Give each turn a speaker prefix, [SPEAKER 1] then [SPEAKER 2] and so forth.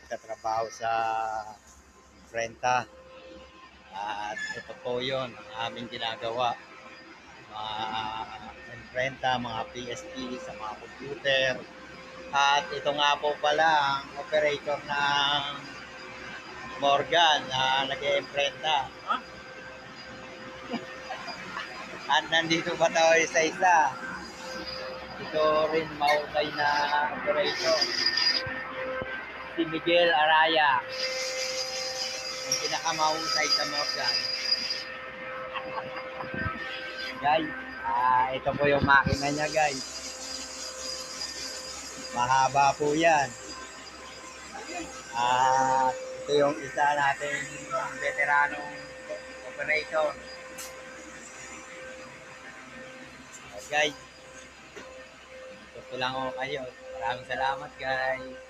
[SPEAKER 1] nagtatrabaho sa imprenta. At ito po yun ang aming ginagawa. Mga imprenta, mga PSP sa mga computer. At ito nga po pala ang operator ng Morgan na nag-imprenta. At nandito pa tayo isa-isa. Ito rin mahusay na operator. Si Miguel Araya. Ang pinakamahusay sa Morgan. Guys, ito po yung makina niya guys. Mahaba po yan. Ito yung isa nating veteranong operator. Guys, ito lang ako kayo. Maraming salamat guys.